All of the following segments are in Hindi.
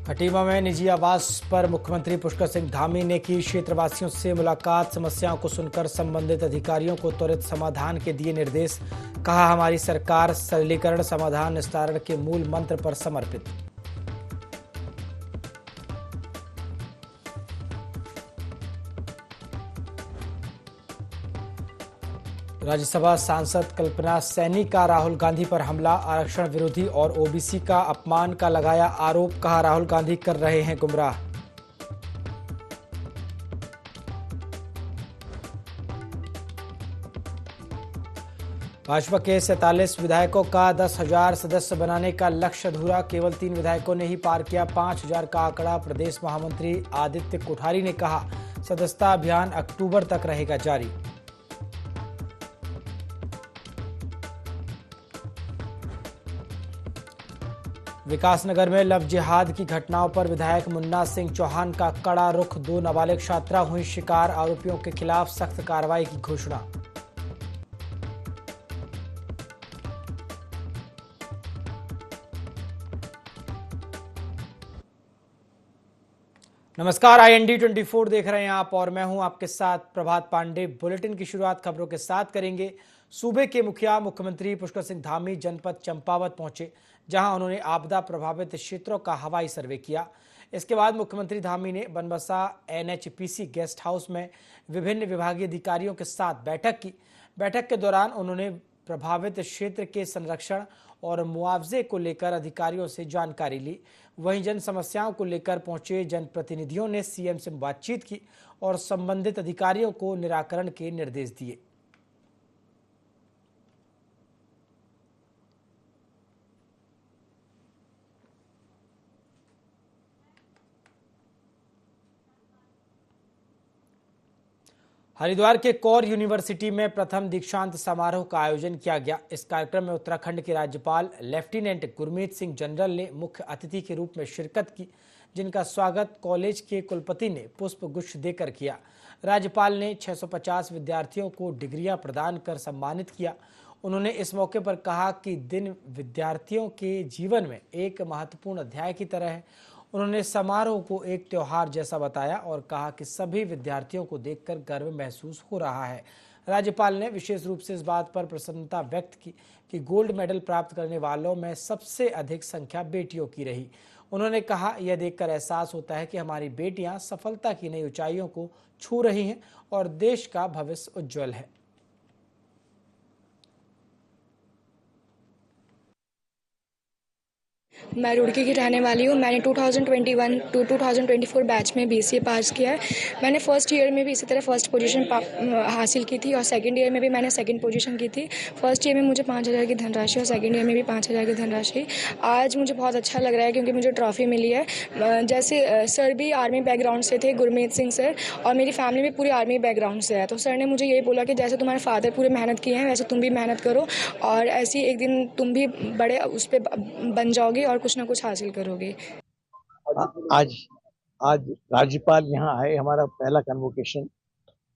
खटीमा में निजी आवास पर मुख्यमंत्री पुष्कर सिंह धामी ने की क्षेत्रवासियों से मुलाकात। समस्याओं को सुनकर संबंधित अधिकारियों को त्वरित समाधान के दिए निर्देश। कहा, हमारी सरकार सरलीकरण, समाधान, निस्तारण के मूल मंत्र पर समर्पित। राज्यसभा सांसद कल्पना सैनी का राहुल गांधी पर हमला। आरक्षण विरोधी और ओबीसी का अपमान का लगाया आरोप। कहा, राहुल गांधी कर रहे हैं गुमराह। भाजपा के 47 विधायकों का 10,000 सदस्य बनाने का लक्ष्य अधूरा। केवल 3 विधायकों ने ही पार किया 5,000 का आंकड़ा। प्रदेश महामंत्री आदित्य कोठारी ने कहा, सदस्यता अभियान अक्टूबर तक रहेगा जारी। विकासनगर में लव जिहाद की घटनाओं पर विधायक मुन्ना सिंह चौहान का कड़ा रुख। 2 नाबालिग छात्रा हुई शिकार। आरोपियों के खिलाफ सख्त कार्रवाई की घोषणा। नमस्कार, IND 24 देख रहे हैं आप और मैं हूं आपके साथ प्रभात पांडे। बुलेटिन की शुरुआत खबरों के साथ करेंगे। सूबे के मुखिया मुख्यमंत्री पुष्कर सिंह धामी जनपद चंपावत पहुंचे, जहां उन्होंने आपदा प्रभावित क्षेत्रों का हवाई सर्वे किया। इसके बाद मुख्यमंत्री धामी ने बनबसा NHPC गेस्ट हाउस में विभिन्न विभागीय अधिकारियों के साथ बैठक की। बैठक के दौरान उन्होंने प्रभावित क्षेत्र के संरक्षण और मुआवजे को लेकर अधिकारियों से जानकारी ली। वहीं जन समस्याओं को लेकर पहुंचे जनप्रतिनिधियों ने CM से बातचीत की और संबंधित अधिकारियों को निराकरण के निर्देश दिए। हरिद्वार के कौर यूनिवर्सिटी में प्रथम दीक्षांत समारोह का आयोजन किया गया। इस कार्यक्रम में उत्तराखंड के राज्यपाल लेफ्टिनेंट गुरमीत सिंह जनरल ने मुख्य अतिथि के रूप में शिरकत की, जिनका स्वागत कॉलेज के कुलपति ने पुष्प गुच्छ देकर किया। राज्यपाल ने 650 विद्यार्थियों को डिग्रियां प्रदान कर सम्मानित किया। उन्होंने इस मौके पर कहा कि दिन विद्यार्थियों के जीवन में एक महत्वपूर्ण अध्याय की तरह है। उन्होंने समारोह को एक त्योहार जैसा बताया और कहा कि सभी विद्यार्थियों को देखकर गर्व महसूस हो रहा है। राज्यपाल ने विशेष रूप से इस बात पर प्रसन्नता व्यक्त की कि गोल्ड मेडल प्राप्त करने वालों में सबसे अधिक संख्या बेटियों की रही। उन्होंने कहा, यह देखकर एहसास होता है कि हमारी बेटियां सफलता की नई ऊंचाइयों को छू रही हैं और देश का भविष्य उज्जवल है। मैं रुड़की की रहने वाली हूँ। मैंने 2021 टू 2024 बैच में BCA पास किया है। मैंने फर्स्ट ईयर में भी इसी तरह फर्स्ट पोजीशन हासिल की थी और सेकंड ईयर में भी मैंने सेकंड पोजीशन की थी। फर्स्ट ईयर में मुझे 5,000 की धनराशि और सेकंड ईयर में भी 5,000 की धनराशि। आज मुझे बहुत अच्छा लग रहा है क्योंकि मुझे ट्रॉफी मिली है। जैसे सर भी आर्मी बैकग्राउंड से थे, गुरमीत सिंह सर, और मेरी फैमिली भी पूरी आर्मी बैकग्राउंड से है। तो सर ने मुझे यही बोला कि जैसे तुम्हारे फादर पूरे मेहनत किए हैं वैसे तुम भी मेहनत करो और ऐसी एक दिन तुम भी बड़े उस पर बन जाओगे और कुछ ना कुछ हासिल करोगे। आज आज राज्यपाल यहाँ आए। हमारा पहला कन्वोकेशन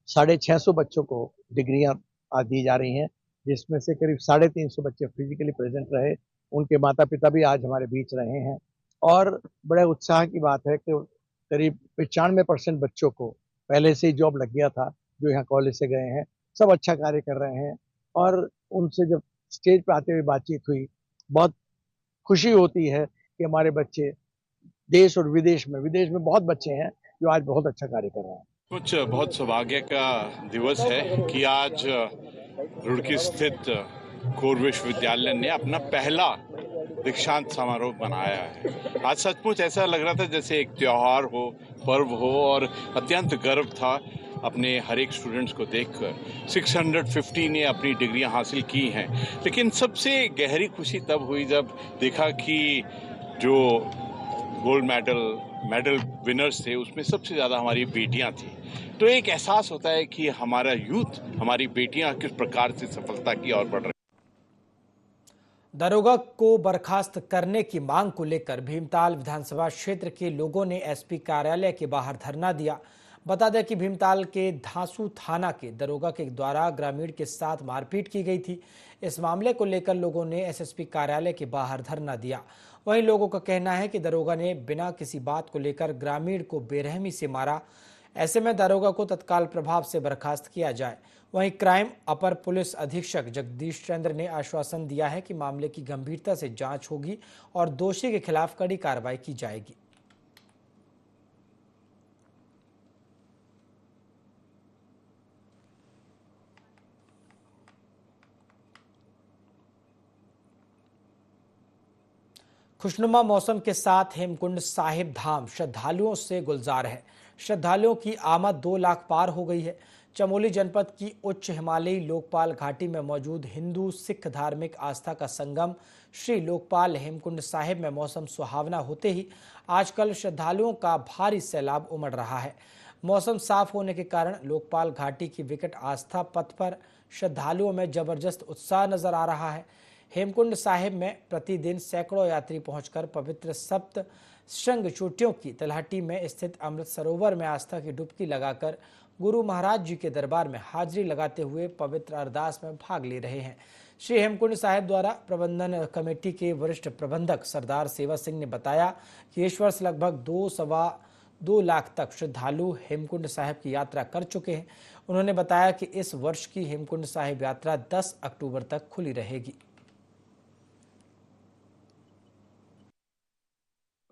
650 बच्चों को डिग्रियां आज दी जा रही हैं, जिसमें से करीब 350 बच्चे फिजिकली प्रेजेंट रहे। उनके माता पिता भी आज हमारे बीच रहे हैं और बड़े उत्साह की बात है कि करीब 95% बच्चों को पहले से ही जॉब लग गया था जो यहाँ कॉलेज से गए हैं। सब अच्छा कार्य कर रहे हैं और उनसे जब स्टेज पर आते हुए बातचीत हुई, बहुत खुशी होती है कि हमारे बच्चे देश और विदेश में बहुत बच्चे हैं जो आज बहुत अच्छा कार्य कर रहे हैं। कुछ बहुत सौभाग्य का दिवस है कि आज रुड़की स्थित कौर विश्वविद्यालय ने अपना पहला दीक्षांत समारोह मनाया है। आज सचमुच ऐसा लग रहा था जैसे एक त्योहार हो, पर्व हो, और अत्यंत गर्व था अपने हर एक स्टूडेंट्स को देखकर। 650 ने अपनी डिग्रियां हासिल की हैं, लेकिन सबसे गहरी खुशी तब हुई जब देखा कि जो गोल्ड मेडल विनर्स थे उसमें सबसे ज़्यादा हमारी बेटियां थी। तो एक एहसास होता है कि हमारा यूथ, हमारी बेटियां किस प्रकार से सफलता की ओर बढ़ रही। दरोगा को बर्खास्त करने की मांग को लेकर भीमताल विधानसभा क्षेत्र के लोगों ने SP कार्यालय के बाहर धरना दिया। बता दें कि भीमताल के धांसू थाना के दरोगा के द्वारा ग्रामीण के साथ मारपीट की गई थी। इस मामले को लेकर लोगों ने एसएसपी कार्यालय के बाहर धरना दिया। वहीं लोगों का कहना है कि दरोगा ने बिना किसी बात को लेकर ग्रामीण को बेरहमी से मारा। ऐसे में दरोगा को तत्काल प्रभाव से बर्खास्त किया जाए। वहीं क्राइम अपर पुलिस अधीक्षक जगदीश चंद्र ने आश्वासन दिया है कि मामले की गंभीरता से जांच होगी और दोषी के खिलाफ कड़ी कार्रवाई की जाएगी। खुशनुमा मौसम के साथ हेमकुंड साहिब धाम श्रद्धालुओं से गुलजार है। श्रद्धालुओं की आमद 2 लाख पार हो गई है। चमोली जनपद की उच्च हिमालयी लोकपाल घाटी में मौजूद हिंदू सिख धार्मिक आस्था का संगम श्री लोकपाल हेमकुंड साहिब में मौसम सुहावना होते ही आजकल श्रद्धालुओं का भारी सैलाब उमड़ रहा है। मौसम साफ होने के कारण लोकपाल घाटी की विकट आस्था पथ पर श्रद्धालुओं में जबरदस्त उत्साह नजर आ रहा है। हेमकुंड साहिब में प्रतिदिन सैकड़ों यात्री पहुंचकर पवित्र सप्त शृंग चोटियों की तलहटी में स्थित अमृत सरोवर में आस्था की डुबकी लगाकर गुरु महाराज जी के दरबार में हाजिरी लगाते हुए पवित्र अरदास में भाग ले रहे हैं। श्री हेमकुंड साहिब द्वारा प्रबंधन कमेटी के वरिष्ठ प्रबंधक सरदार सेवा सिंह ने बताया कि इस वर्ष लगभग 2 लाख तक श्रद्धालु हेमकुंड साहिब की यात्रा कर चुके हैं। उन्होंने बताया कि इस वर्ष की हेमकुंड साहिब यात्रा 10 अक्टूबर तक खुली रहेगी।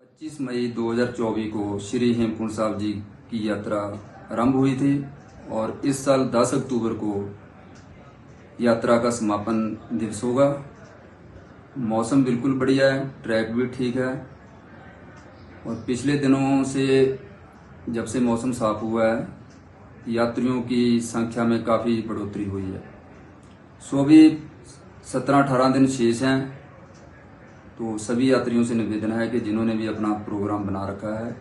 25 मई 2024 को श्री हेमकुंड साहिब जी की यात्रा आरंभ हुई थी और इस साल 10 अक्टूबर को यात्रा का समापन दिवस होगा। मौसम बिल्कुल बढ़िया है, ट्रैक भी ठीक है और पिछले दिनों से जब से मौसम साफ हुआ है यात्रियों की संख्या में काफ़ी बढ़ोतरी हुई है। सो अभी 17-18 दिन शेष हैं, तो सभी यात्रियों से निवेदन है कि जिन्होंने भी अपना प्रोग्राम बना रखा है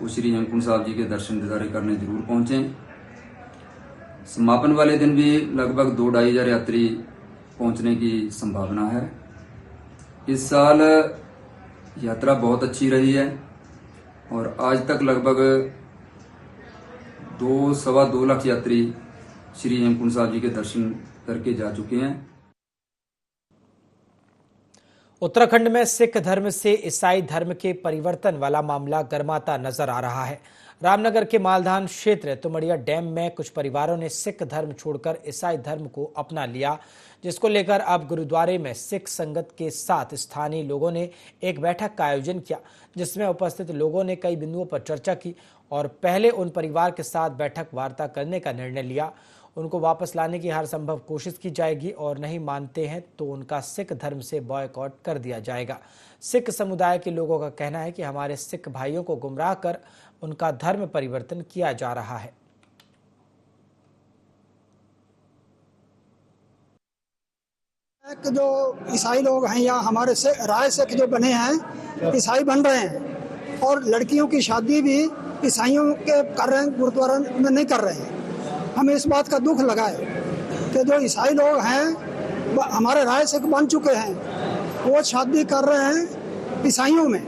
वो श्री हेमकुंड साहिब जी के दर्शन दीदारे करने जरूर पहुँचें। समापन वाले दिन भी लगभग 2-2.5 हज़ार यात्री पहुँचने की संभावना है। इस साल यात्रा बहुत अच्छी रही है और आज तक लगभग 2-2.25 लाख यात्री श्री हेमकुंड साहिब जी के दर्शन करके जा चुके हैं। उत्तराखंड में सिख धर्म से ईसाई धर्म के परिवर्तन वाला मामला गर्माता नजर आ रहा है। रामनगर के मालधान क्षेत्र तुमड़िया डैम में कुछ परिवारों ने सिख धर्म छोड़कर ईसाई धर्म को अपना लिया, जिसको लेकर अब गुरुद्वारे में सिख संगत के साथ स्थानीय लोगों ने एक बैठक का आयोजन किया, जिसमें उपस्थित लोगों ने कई बिंदुओं पर चर्चा की और पहले उन परिवार के साथ बैठक वार्ता करने का निर्णय लिया। उनको वापस लाने की हर संभव कोशिश की जाएगी और नहीं मानते हैं तो उनका सिख धर्म से बॉयकॉट कर दिया जाएगा। सिख समुदाय के लोगों का कहना है कि हमारे सिख भाइयों को गुमराह कर उनका धर्म परिवर्तन किया जा रहा है। जो ईसाई लोग हैं या हमारे राय सिख जो बने हैं ईसाई बन रहे हैं और लड़कियों की शादी भी ईसाइयों के कर रहे हैं, गुरुद्वारा में नहीं कर रहे हैं। हमें इस बात का दुख लगा है कि जो ईसाई लोग हैं हमारे राय सिख बन चुके हैं वो शादी कर रहे हैं ईसाइयों में।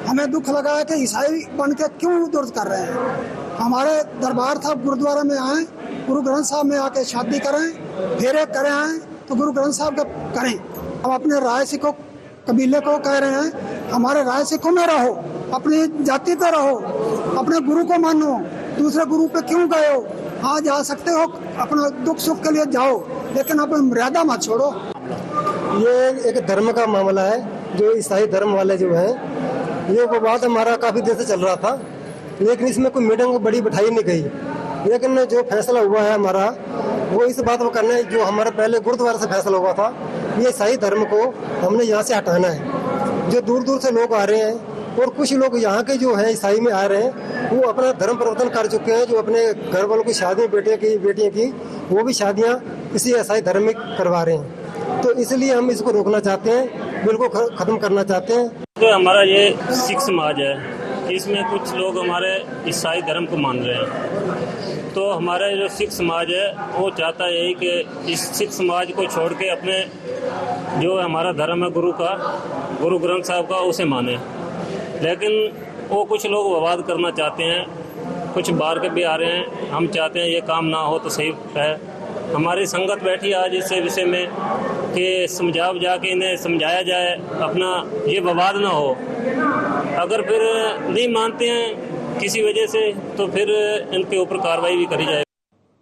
हमें दुख लगा है कि ईसाई बन के क्यों दुर्द कर रहे हैं। हमारे दरबार था गुरुद्वारा में आए, गुरु ग्रंथ साहब में आके शादी करें, फेरे करें आए तो गुरु ग्रंथ साहब का करें। हम अपने राय सिखों कबीले को कह रहे हैं हमारे राय सिखों में रहो, अपनी जाति पे रहो, अपने गुरु को मानो, दूसरे गुरु पे क्यों गए हो। हाँ जा सकते हो, अपना दुख सुख के लिए जाओ, लेकिन अपनी मर्यादा मत छोड़ो। ये एक धर्म का मामला है। जो ईसाई धर्म वाले जो हैं ये विवाद हमारा काफ़ी देर से चल रहा था, लेकिन इसमें कोई मीटिंग बड़ी बिठाई नहीं गई। लेकिन जो फैसला हुआ है हमारा वो इस बात को करना है जो हमारा पहले गुरुद्वारा से फैसला हुआ था, ये ईसाई धर्म को हमने यहाँ से हटाना है। जो दूर दूर से लोग आ रहे हैं और कुछ लोग यहाँ के जो हैं ईसाई में आ रहे हैं वो अपना धर्म परिवर्तन कर चुके हैं। जो अपने घर वालों की शादी बेटियों की वो भी शादियाँ किसी ईसाई धर्म में करवा रहे हैं। तो इसलिए हम इसको रोकना चाहते हैं, बिल्कुल खत्म करना चाहते हैं। तो हमारा ये सिख समाज है, इसमें कुछ लोग हमारे ईसाई धर्म को मान रहे हैं। तो हमारा जो सिख समाज है वो चाहता है कि इस सिख समाज को छोड़ के अपने जो हमारा धर्म है गुरु ग्रंथ साहब का उसे माने। लेकिन वो कुछ लोग विवाद करना चाहते हैं कुछ बाहर के भी आ रहे हैं। हम चाहते हैं ये काम ना हो तो सही है। हमारी संगत बैठी आज इस विषय में कि समझा बुझा के इन्हें समझाया जाए, अपना ये विवाद ना हो। अगर फिर नहीं मानते हैं किसी वजह से तो फिर इनके ऊपर कार्रवाई भी करी जाए।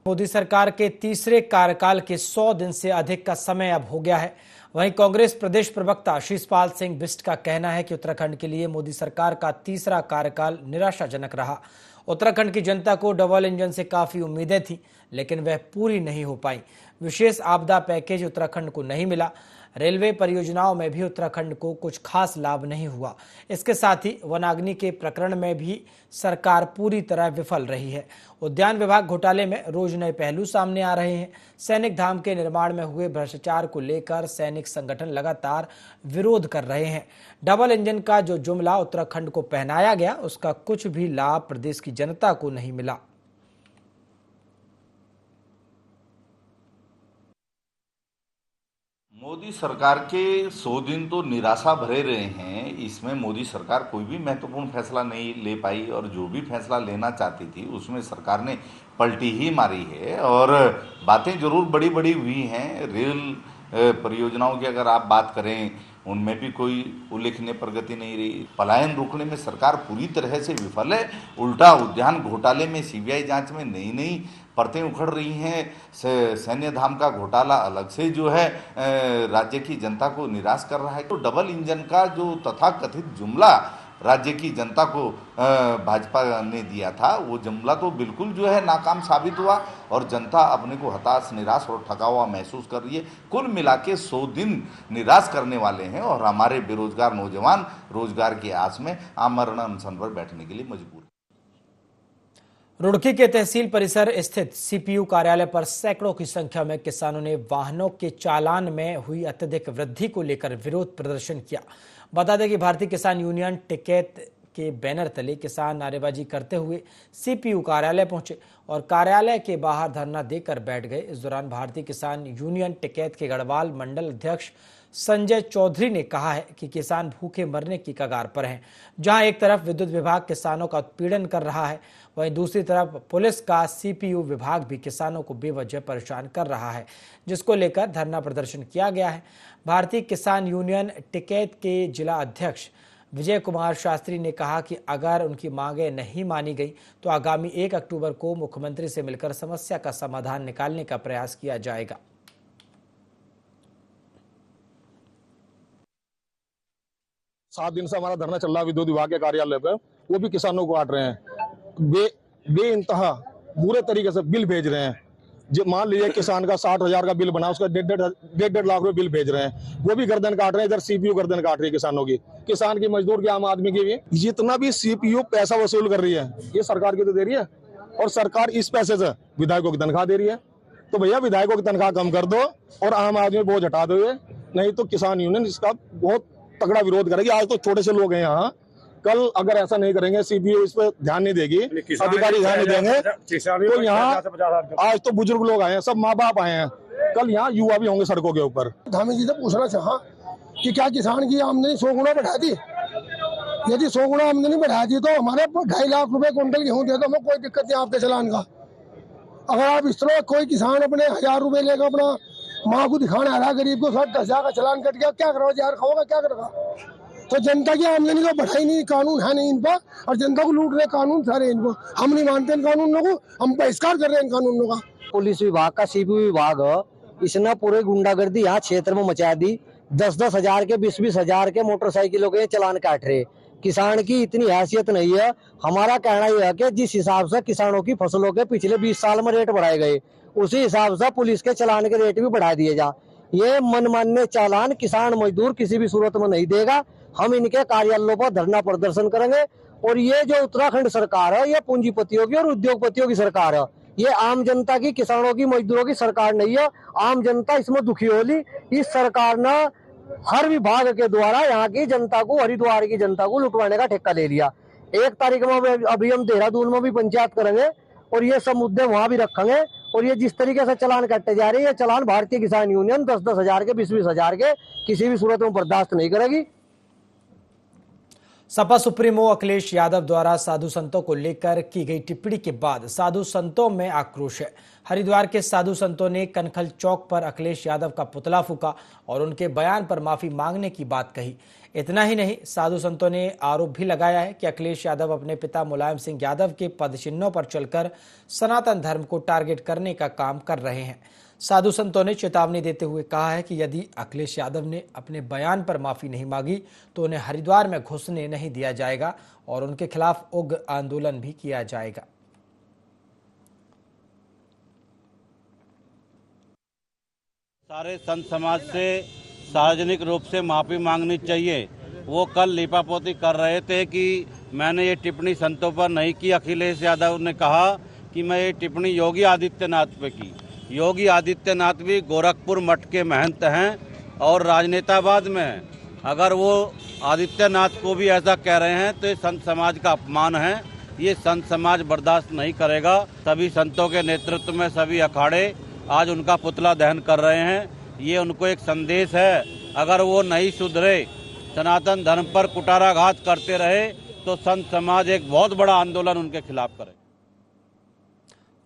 मोदी सरकार के तीसरे कार्यकाल के 100 दिन से अधिक का समय अब हो गया है। वहीं कांग्रेस प्रदेश प्रवक्ता शीशपाल सिंह बिष्ट का कहना है कि उत्तराखंड के लिए मोदी सरकार का तीसरा कार्यकाल निराशाजनक रहा। उत्तराखंड की जनता को डबल इंजन से काफी उम्मीदें थी, लेकिन वह पूरी नहीं हो पाई। विशेष आपदा पैकेज उत्तराखंड को नहीं मिला। रेलवे परियोजनाओं में भी उत्तराखंड को कुछ खास लाभ नहीं हुआ। इसके साथ ही वनाग्नि के प्रकरण में भी सरकार पूरी तरह विफल रही है। उद्यान विभाग घोटाले में रोज नए पहलू सामने आ रहे हैं। सैनिक धाम के निर्माण में हुए भ्रष्टाचार को लेकर सैनिक संगठन लगातार विरोध कर रहे हैं। डबल इंजन का जो जुमला उत्तराखंड को पहनाया गया, उसका कुछ भी लाभ प्रदेश की जनता को नहीं मिला। मोदी सरकार के 100 दिन तो निराशा भरे रहे हैं। इसमें मोदी सरकार कोई भी महत्वपूर्ण फैसला नहीं ले पाई और जो भी फैसला लेना चाहती थी उसमें सरकार ने पलटी ही मारी है। और बातें जरूर बड़ी बड़ी हुई हैं। रेल परियोजनाओं की अगर आप बात करें, उनमें भी कोई उल्लेखनीय प्रगति नहीं रही। पलायन रोकने में सरकार पूरी तरह से विफल है। उल्टा उद्यान घोटाले में सीबीआई जांच में नई नई परतें उखड़ रही हैं। सैन्य धाम का घोटाला अलग से जो है राज्य की जनता को निराश कर रहा है। तो डबल इंजन का जो तथाकथित जुमला राज्य की जनता को भाजपा ने दिया था, वो जुमला तो बिल्कुल जो है नाकाम साबित हुआ और जनता अपने को हताश, निराश और थका हुआ महसूस कर रही है। कुल मिला के 100 दिन निराश करने वाले हैं और हमारे बेरोजगार नौजवान रोजगार की आस में आमरण अनशन पर बैठने के लिए मजबूर हैं। रुड़की के तहसील परिसर स्थित सीपीयू कार्यालय पर सैकड़ों की संख्या में किसानों ने वाहनों के चालान में हुई अत्यधिक वृद्धि को लेकर विरोध प्रदर्शन किया। बता दें कि भारतीय किसान यूनियन टिकैत के बैनर तले किसान नारेबाजी करते हुए सीपीयू कार्यालय पहुंचे और कार्यालय के बाहर धरना देकर बैठ गए। इस दौरान भारतीय किसान यूनियन टिकैत के गढ़वाल मंडल अध्यक्ष संजय चौधरी ने कहा है कि किसान भूखे मरने की कगार पर हैं। जहां एक तरफ विद्युत विभाग किसानों का उत्पीड़न कर रहा है, वहीं दूसरी तरफ पुलिस का सीपीयू विभाग भी किसानों को बेवजह परेशान कर रहा है, जिसको लेकर धरना प्रदर्शन किया गया है। भारतीय किसान यूनियन टिकैत के जिला अध्यक्ष विजय कुमार शास्त्री ने कहा कि अगर उनकी मांगें नहीं मानी गई तो आगामी 1 अक्टूबर को मुख्यमंत्री से मिलकर समस्या का समाधान निकालने का प्रयास किया जाएगा। सात दिन से हमारा धरना चल रहा है विद्युत विभाग के कार्यालय पे। वो भी किसानों को काट रहे हैं। बेइंतहा बुरे तरीके से बिल भेज रहे हैं। जो मान लीजिए किसान का 60,000 का बिल बना, उसका 1.5 लाख रुपए बिल भेज रहे हैं। वो भी गर्दन काट रहे हैं। इधर सीपीयू गर्दन काट रही है किसानों की, किसान की, मजदूर की, आम आदमी की भी। जितना भी सीपीयू पैसा वसूल कर रही है, ये सरकार की तो दे रही है और सरकार इस पैसे से विधायकों की तनख्वाह दे रही है। तो भैया विधायकों की तनख्वाह कम कर दो और आम आदमी बोझ हटा दो, नहीं तो किसान यूनियन इसका बहुत तगड़ा विरोध करेगी। आज तो छोटे से लोग हैं यहाँ, कल अगर ऐसा नहीं करेंगे, सीपीयू इस पर ध्यान नहीं देगी, अधिकारी ध्यान नहीं देंगे, तो यहाँ आज तो बुजुर्ग लोग आए हैं, सब माँ बाप आए हैं, कल यहाँ युवा भी होंगे सड़कों के ऊपर। धामी जी से पूछना चाहा कि क्या किसान की आमदनी 100 गुना बढ़ा दी? यदि 100 गुना आमदनी बढ़ा दी तो हमारे 2.5 लाख रुपए क्विंटल गेहूँ दे दो, हमें कोई दिक्कत नहीं आपके चलान का। अगर आप इस तरह कोई किसान अपने 1000 रुपए लेकर अपना माँ को दिखाने आ रहा, गरीब को 10,000 का चलान कट गया, क्या करोगे यार, खाओगा क्या करेगा? तो जनता की आमदनी तो बढ़ाई नहीं, कानून है नहीं इन पर, और जनता को लूट रहे कानून सारे इनको। हम नहीं मानते इन कानूनों को, हम बहिष्कार कर रहे हैं इन कानूनों का। पुलिस विभाग का सीपीयू विभाग इसने पूरे गुंडागर्दी यहाँ क्षेत्र में मचा दी। 10-10 हजार के 20-20 हजार के मोटरसाइकिलों के चलान काट रहे। किसान की इतनी हैसियत नहीं है। हमारा कहना यह है कि जिस हिसाब से किसानों की फसलों के पिछले 20 साल में रेट बढ़ाए गए, उसी हिसाब से पुलिस के चलान के रेट भी बढ़ा दिए जा। ये मनमान्य चालान किसान मजदूर किसी भी सूरत में नहीं देगा। हम इनके कार्यालयों पर धरना प्रदर्शन करेंगे। और ये जो उत्तराखंड सरकार है, ये पूंजीपतियों की और उद्योगपतियों की सरकार है। ये आम जनता की, किसानों की, मजदूरों की सरकार नहीं है। आम जनता इसमें दुखी होली। इस सरकार ने हर विभाग के द्वारा यहाँ की जनता को, हरिद्वार की जनता को लुटवाने का ठेका ले लिया। 1 तारीख में अभी हम देहरादून में भी पंचायत करेंगे और ये सब मुद्दे वहां भी रखेंगे। और ये जिस तरीके से चलान काटे जा रहे हैं, ये चलान भारतीय किसान यूनियन 10-10 हजार के 20-20 हजार के किसी भी सूरत में बर्दाश्त नहीं करेगी। सपा सुप्रीमो अखिलेश यादव द्वारा साधु संतों को लेकर की गई टिप्पणी के बाद साधु संतों में आक्रोश है। हरिद्वार के साधु संतों ने कनखल चौक पर अखिलेश यादव का पुतला फूका और उनके बयान पर माफी मांगने की बात कही। इतना ही नहीं, साधु संतों ने आरोप भी लगाया है कि अखिलेश यादव अपने पिता मुलायम सिंह यादव के पदचिन्हों पर चलकर सनातन धर्म को टारगेट करने का काम कर रहे हैं। साधु संतों ने चेतावनी देते हुए कहा है कि यदि अखिलेश यादव ने अपने बयान पर माफी नहीं मांगी तो उन्हें हरिद्वार में घुसने नहीं दिया जाएगा और उनके खिलाफ उग्र आंदोलन भी किया जाएगा। सारे संत समाज से सार्वजनिक रूप से माफी मांगनी चाहिए। वो कल लीपापोती कर रहे थे कि मैंने ये टिप्पणी संतों पर नहीं की। अखिलेश यादव ने कहा कि मैं ये टिप्पणी योगी आदित्यनाथ पे की। योगी आदित्यनाथ भी गोरखपुर मठ के महंत हैं और राजनेतावाद में हैं। अगर वो आदित्यनाथ को भी ऐसा कह रहे हैं तो ये संत समाज का अपमान है। ये संत समाज बर्दाश्त नहीं करेगा। सभी संतों के नेतृत्व में सभी अखाड़े आज उनका पुतला दहन कर रहे हैं। ये उनको एक संदेश है, अगर वो नहीं सुधरे, सनातन धर्म पर कुटाराघात करते रहे तो संत समाज एक बहुत बड़ा आंदोलन उनके खिलाफ करे।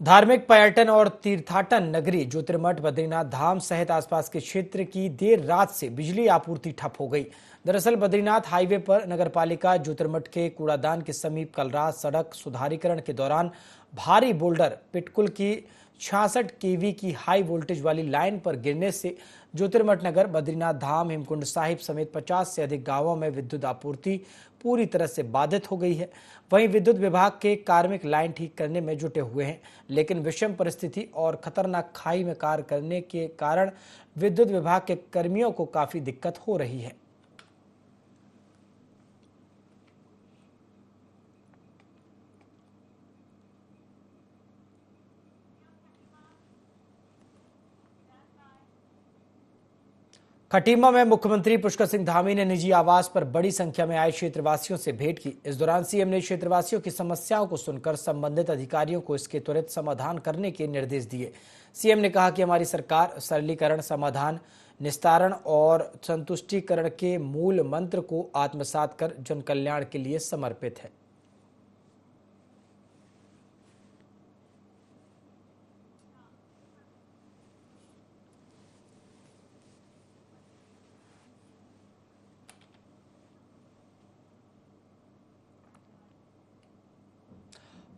धार्मिक पर्यटन और तीर्थाटन नगरी ज्योतिर्मठ बद्रीनाथ धाम सहित आसपास के क्षेत्र की देर रात से बिजली आपूर्ति ठप हो गई। दरअसल बद्रीनाथ हाईवे पर नगरपालिका ज्योतिर्मठ के कूड़ादान के समीप कल रात सड़क सुधारीकरण के दौरान भारी बोल्डर पिटकुल की 66 केवी की हाई वोल्टेज वाली लाइन पर गिरने से ज्योतिर्मठ नगर, बद्रीनाथ धाम, हेमकुंड साहिब समेत 50 से अधिक गांवों में विद्युत आपूर्ति पूरी तरह से बाधित हो गई है। वहीं विद्युत विभाग के कार्मिक लाइन ठीक करने में जुटे हुए हैं, लेकिन विषम परिस्थिति और खतरनाक खाई में कार्य करने के कारण विद्युत विभाग के कर्मियों को काफी दिक्कत हो रही है। खटीमा में मुख्यमंत्री पुष्कर सिंह धामी ने निजी आवास पर बड़ी संख्या में आए क्षेत्रवासियों से भेंट की। इस दौरान सीएम ने क्षेत्रवासियों की समस्याओं को सुनकर संबंधित अधिकारियों को इसके त्वरित समाधान करने के निर्देश दिए। सीएम ने कहा कि हमारी सरकार सरलीकरण, समाधान, निस्तारण और संतुष्टिकरण के मूल मंत्र को आत्मसात कर जन कल्याण के लिए समर्पित है।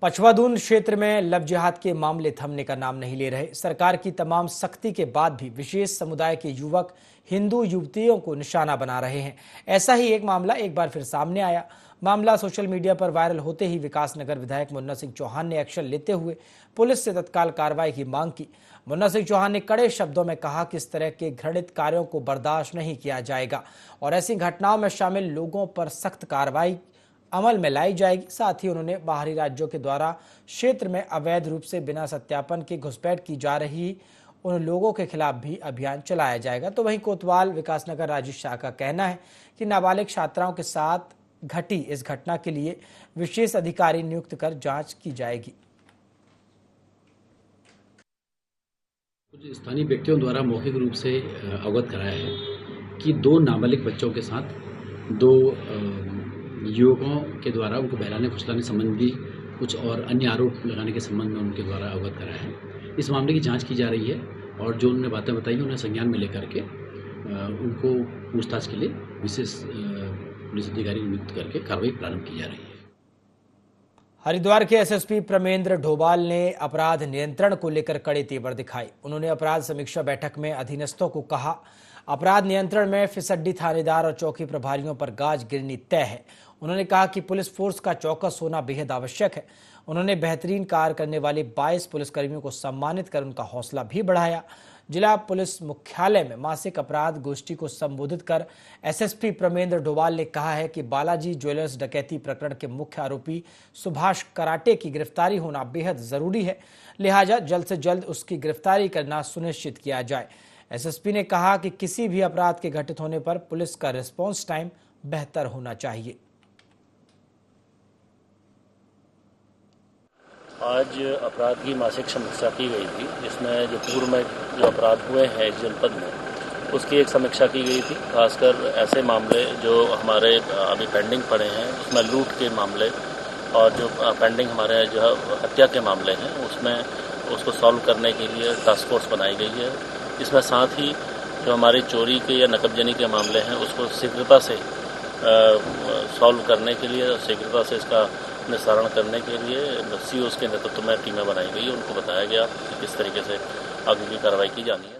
पछवादून क्षेत्र में लव जिहाद के मामले थमने का नाम नहीं ले रहे। सरकार की तमाम सख्ती के बाद भी विशेष समुदाय के युवक हिंदू युवतियों को निशाना बना रहे हैं। ऐसा ही एक मामला एक बार फिर सामने आया। मामला सोशल मीडिया पर वायरल होते ही विकासनगर विधायक मुन्ना सिंह चौहान ने एक्शन लेते हुए पुलिस से तत्काल कार्रवाई की मांग की। मुन्ना सिंह चौहान ने कड़े शब्दों में कहा कि इस तरह के घृणित कार्यों को बर्दाश्त नहीं किया जाएगा और ऐसी घटनाओं में शामिल लोगों पर सख्त कार्रवाई अमल में लाई जाएगी। साथ ही उन्होंने बाहरी राज्यों के द्वारा क्षेत्र में अवैध रूप से बिना सत्यापन के घुसपैठ की जा रही उन लोगों के खिलाफ भी अभियान चलाया जाएगा। तो वहीं कोतवाल विकासनगर राजेश शाह का कहना है कि नाबालिग छात्राओं के साथ घटी इस घटना के लिए विशेष अधिकारी नियुक्त कर जांच की जाएगी। कुछ स्थानीय व्यक्तियों द्वारा मौखिक रूप से अवगत कराया है कि 2 नाबालिग बच्चों के साथ 2 युवकों के द्वारा उनको बहलाने फुसलाने संबंधी कुछ और अन्य आरोप लगाने के संबंध में उनके द्वारा अवगत कराया है। इस मामले की जांच की जा रही है और जो उन्होंने बातें बताई उन्हें संज्ञान में लेकर के उनको पूछताछ के लिए विशेष पुलिस अधिकारी नियुक्त करके कार्रवाई प्रारंभ की जा रही है। हरिद्वार के एसएसपी प्रमेंद्र ढोबाल ने अपराध नियंत्रण को लेकर कड़े तेवर दिखाए। उन्होंने अपराध समीक्षा बैठक में अधीनस्थों को कहा, अपराध नियंत्रण में फिसड्डी थानेदार और चौकी प्रभारियों पर गाज गिरनी तय है। उन्होंने कहा कि पुलिस फोर्स का चौकस होना बेहद आवश्यक है। उन्होंने बेहतरीन कार्य करने वाले 22 पुलिसकर्मियों को सम्मानित कर उनका हौसला भी बढ़ाया। जिला पुलिस मुख्यालय में मासिक अपराध गोष्ठी को संबोधित कर एसएसपी प्रमेंद्र ढोबाल ने कहा है कि बालाजी ज्वेलर्स डकैती प्रकरण के मुख्य आरोपी सुभाष कराटे की गिरफ्तारी होना बेहद जरूरी है, लिहाजा जल्द से जल्द उसकी गिरफ्तारी करना सुनिश्चित किया जाए। एसएसपी ने कहा कि किसी भी अपराध के घटित होने पर पुलिस का रिस्पॉन्स टाइम बेहतर होना चाहिए। आज अपराध की मासिक समीक्षा की गई थी, जिसमें जो पूर्व में जो अपराध हुए हैं इस जनपद में उसकी एक समीक्षा की गई थी। खासकर ऐसे मामले जो हमारे अभी पेंडिंग पड़े हैं, उसमें लूट के मामले और जो पेंडिंग हमारे जो है हत्या के मामले हैं, उसमें उसको सॉल्व करने के लिए टास्क फोर्स बनाई गई है। इसमें साथ ही जो हमारी चोरी के या नकबजनी के मामले हैं, उसको शीघ्रता से सॉल्व करने के लिए, शीघ्रता से इसका निस्तारण करने के लिए सीओ के नेतृत्व में टीमें बनाई गई है। उनको बताया गया कि किस तरीके से आगे की कार्रवाई की जानी है।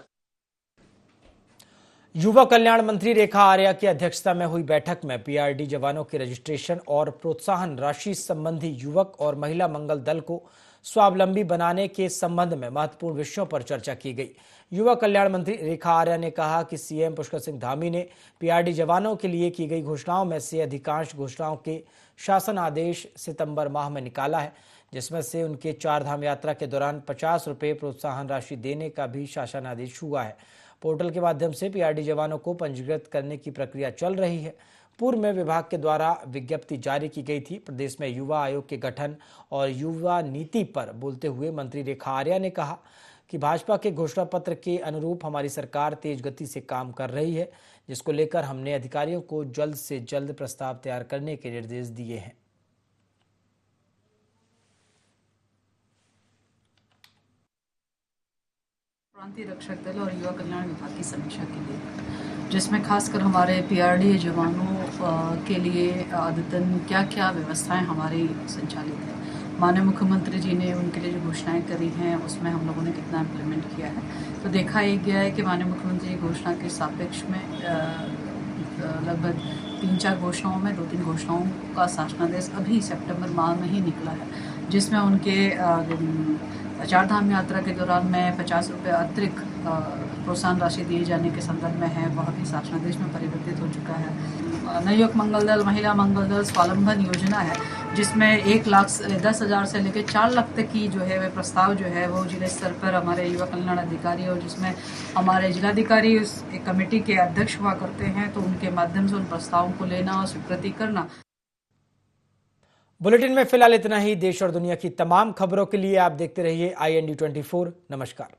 युवा कल्याण मंत्री रेखा आर्या की अध्यक्षता में हुई बैठक में पीआरडी जवानों के रजिस्ट्रेशन और प्रोत्साहन राशि संबंधी युवक और महिला मंगल दल को स्वावलंबी बनाने के संबंध में महत्वपूर्ण विषयों पर चर्चा की गई। युवा कल्याण मंत्री रेखा आर्या ने कहा कि सीएम पुष्कर सिंह धामी ने पीआरडी जवानों के लिए की गई घोषणाओं में से अधिकांश घोषणाओं के शासन आदेश सितंबर माह में निकाला है, जिसमें से उनके 4 धाम यात्रा के दौरान 50 रुपये प्रोत्साहन राशि देने का भी शासन आदेश हुआ है। पोर्टल के माध्यम से पीआरडी जवानों को पंजीकृत करने की प्रक्रिया चल रही है। पूर्व में विभाग के द्वारा विज्ञप्ति जारी की गई थी। प्रदेश में युवा आयोग के गठन और युवा नीति पर बोलते हुए मंत्री रेखा आर्या ने कहा कि भाजपा के घोषणा पत्र के अनुरूप हमारी सरकार तेज गति से काम कर रही है, जिसको लेकर हमने अधिकारियों को जल्द से जल्द प्रस्ताव तैयार करने के निर्देश दिए हैं। प्रांतीय रक्षक दल और युवा कल्याण विभाग की समीक्षा की गई, जिसमें खासकर हमारे पीआरडी जवानों के लिए अद्यतन क्या क्या व्यवस्थाएं हमारी संचालित है। माननीय मुख्यमंत्री जी ने उनके लिए जो घोषणाएं करी हैं, उसमें हम लोगों ने कितना इम्प्लीमेंट किया है। तो देखा एक गया है कि माननीय मुख्यमंत्री की घोषणा के सापेक्ष में लगभग 3-4 घोषणाओं में 2-3 घोषणाओं का शासनादेश अभी सितंबर माह में ही निकला है, जिसमें उनके 4 धाम यात्रा के दौरान में 50 रुपये अतिरिक्त प्रोत्साहन राशि दिए जाने के संदर्भ में है, वह भी शासनादेश में परिवर्तित हो चुका है। नवयुवक मंगल दल, महिला मंगल दल स्वावलंबन योजना है, जिसमें 1,10,000 से लेकर 4 लाख तक की जो है वह प्रस्ताव जो है वो जिले स्तर पर हमारे युवा कल्याण अधिकारी, और जिसमें हमारे जिलाधिकारी उस एक कमेटी के अध्यक्ष हुआ करते हैं, तो उनके माध्यम से उन प्रस्तावों को लेना और स्वीकृति करना। बुलेटिन में फिलहाल इतना ही। देश और दुनिया की तमाम खबरों के लिए आप देखते रहिए IND24। नमस्कार।